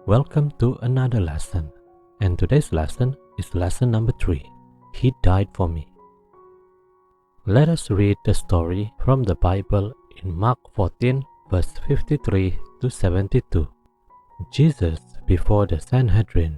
Welcome to another lesson, and today's lesson is lesson number 3. He died for me. Let us read the story from the Bible in Mark 14, verse 53 to 72. Jesus before the Sanhedrin.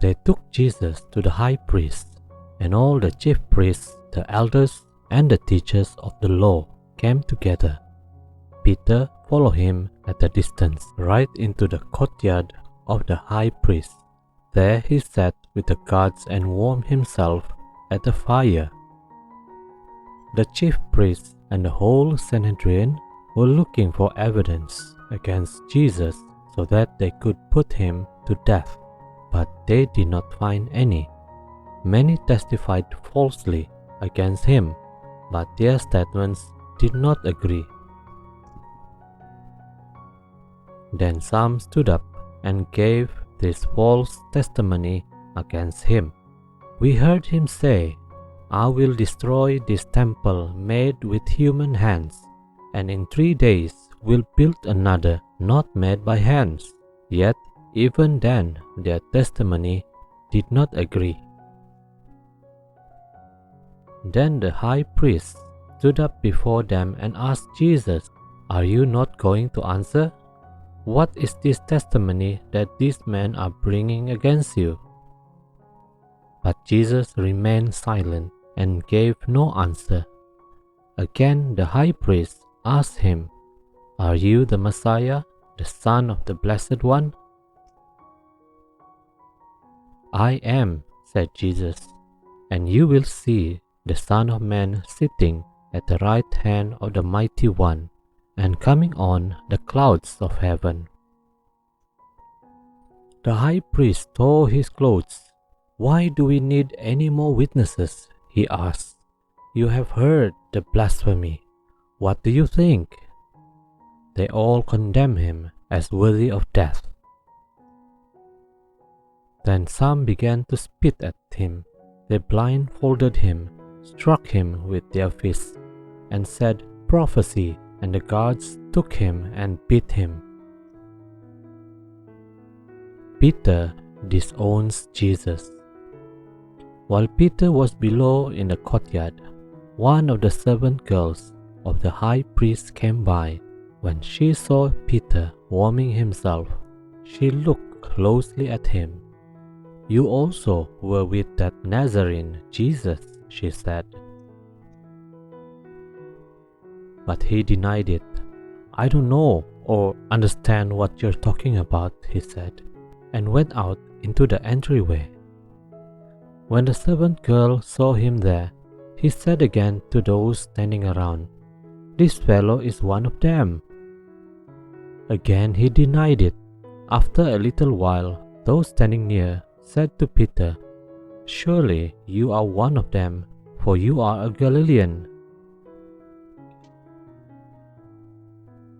They took Jesus to the high priest, and all the chief priests, the elders, and the teachers of the law came together. Peter followed him at a distance right into the courtyard of the high priest. There he sat with the guards and warmed himself at the fire. The chief priests and the whole Sanhedrin were looking for evidence against Jesus so that they could put him to death, but they did not find any. Many testified falsely against him, but their statements did not agree. Then some stood up and gave this false testimony against him. We heard him say, "I will destroy this temple made with human hands, and in 3 days will build another not made by hands." Yet even then their testimony did not agree. Then the high priest stood up before them and asked Jesus, "Are you not going to answer? What is this testimony that these men are bringing against you?" But Jesus remained silent and gave no answer. Again the high priest asked him, "Are you the Messiah, the Son of the Blessed One?" "I am," said Jesus, "and you will see the Son of Man sitting at the right hand of the Mighty One, and coming on the clouds of heaven." The high priest tore his clothes. "Why do we need any more witnesses?" he asked. "You have heard the blasphemy. What do you think?" They all condemned him as worthy of death. Then some began to spit at him. They blindfolded him, struck him with their fists, and said, "Prophesy," and the guards took him and beat him. Peter disowns Jesus. While Peter was below in the courtyard, one of the servant girls of the high priest came by. When she saw Peter warming himself, she looked closely at him. "You also were with that Nazarene Jesus," she said. But he denied it. "I don't know or understand what you're talking about," he said, and went out into the entryway. When the servant girl saw him there, he said again to those standing around, "This fellow is one of them." Again he denied it. After a little while, those standing near said to Peter, "Surely you are one of them, for you are a Galilean."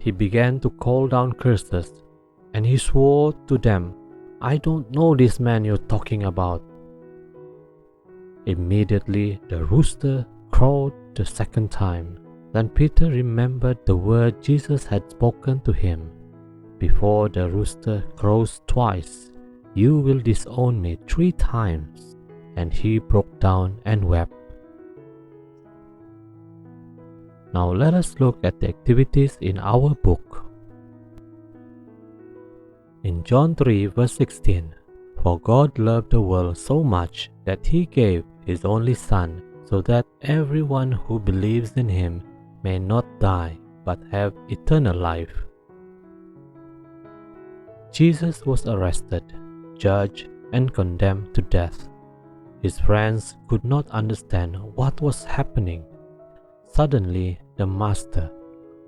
He began to call down curses, and he swore to them, "I don't know this man you're talking about." Immediately the rooster crowed the second time. Then Peter remembered the word Jesus had spoken to him. "Before the rooster crows twice, you will disown me 3 times." And he broke down and wept. Now let us look at the activities in our book. In John 3 verse 16, "For God loved the world so much that he gave his only Son, so that everyone who believes in him may not die but have eternal life." Jesus was arrested, judged, and condemned to death. His friends could not understand what was happening. Suddenly, the Master,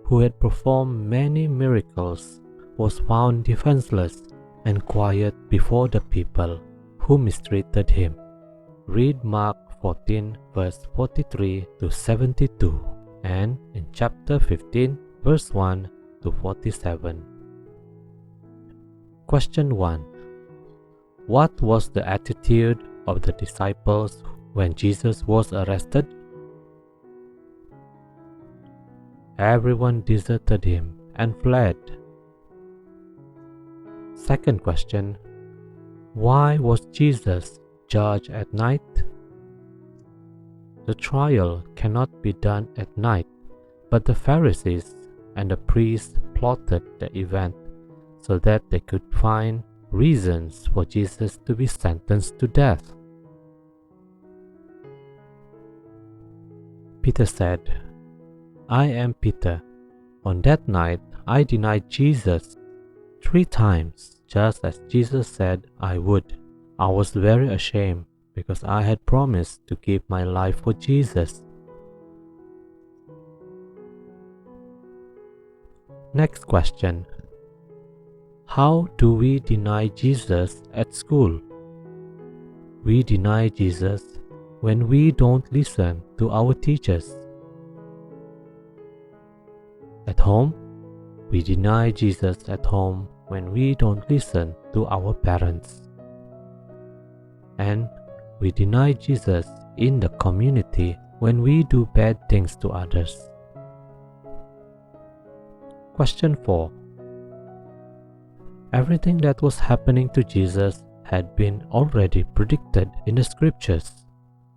who had performed many miracles, was found defenseless and quiet before the people who mistreated him. Read Mark 14 verse 43 to 72 and in chapter 15 verse 1 to 47. Question 1. What was the attitude of the disciples when Jesus was arrested? Everyone deserted him and fled. Second question, why was Jesus judged at night? The trial cannot be done at night, but the Pharisees and the priests plotted the event so that they could find reasons for Jesus to be sentenced to death. Peter said, "I am Peter. On that night I denied Jesus 3 times, just as Jesus said I would. I was very ashamed because I had promised to give my life for Jesus." Next question. How do we deny Jesus at school? We deny Jesus when we don't listen to our teachers. At home, we deny Jesus at home when we don't listen to our parents. And we deny Jesus in the community when we do bad things to others. Question 4. Everything that was happening to Jesus had been already predicted in the scriptures.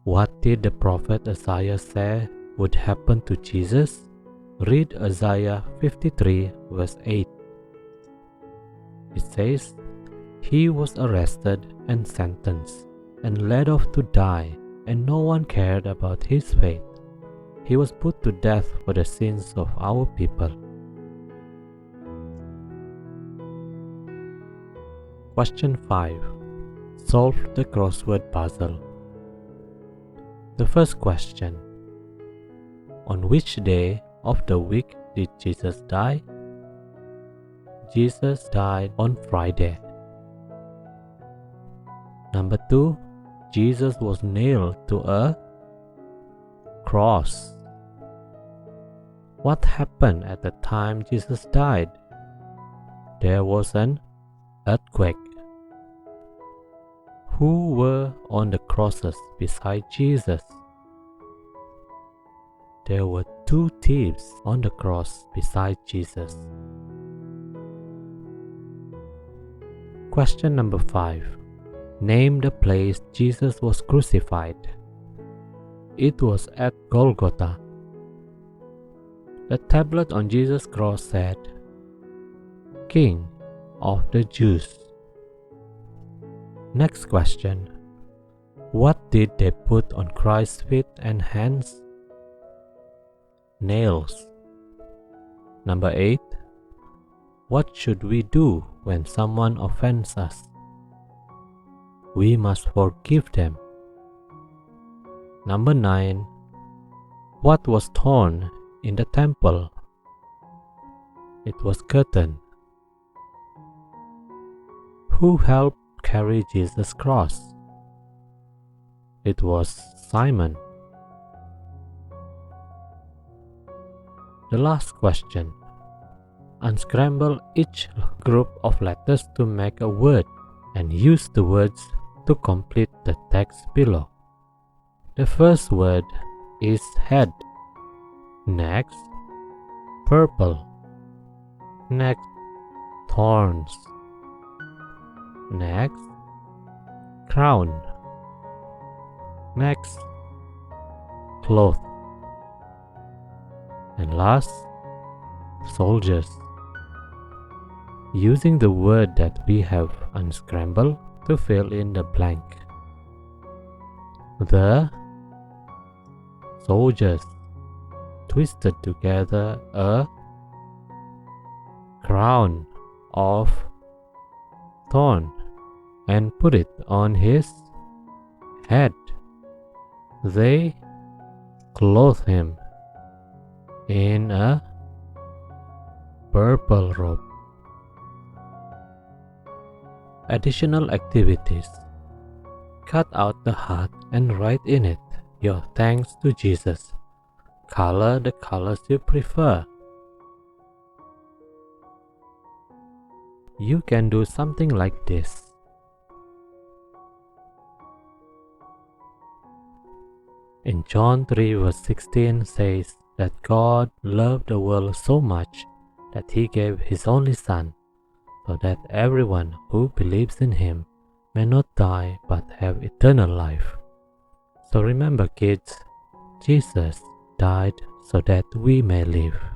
What did the prophet Isaiah say would happen to Jesus? Read Isaiah 53 verse 8. It says, "He was arrested and sentenced and led off to die, and no one cared about his fate. He was put to death for the sins of our people." Question 5. Solve the crossword puzzle. The first question. On which day of the week did Jesus die? Jesus died on Friday. Number 2. Jesus was nailed to a cross. What happened at the time Jesus died? There was an earthquake. Who were on the crosses beside Jesus? There were 2 thieves on the cross beside Jesus. Question number 5. Name the place Jesus was crucified. It was at Golgotha. The tablet on Jesus' cross said, "King of the Jews." Next question. What did they put on Christ's feet and hands? Nails. Number 8. What should we do when someone offends us? We must forgive them. Number 9. What was torn in the temple? It was curtain. Who helped carry Jesus' cross? It was Simon. The last question. Unscramble each group of letters to make a word and use the words to complete the text below. The first word is head. Next, purple. Next, thorns. Next, crown. Next, cloth. And last, soldiers. Using the word that we have unscrambled to fill in the blank. The soldiers twisted together a crown of thorn and put it on his head. They clothed him in a purple robe. Additional activities. Cut out the heart and write in it your thanks to Jesus. Color the colors you prefer. You can do something like this. In John 3 verse 16 says that God loved the world so much that He gave His only Son, so that everyone who believes in him may not die but have eternal life. So remember, kids, Jesus died so that we may live.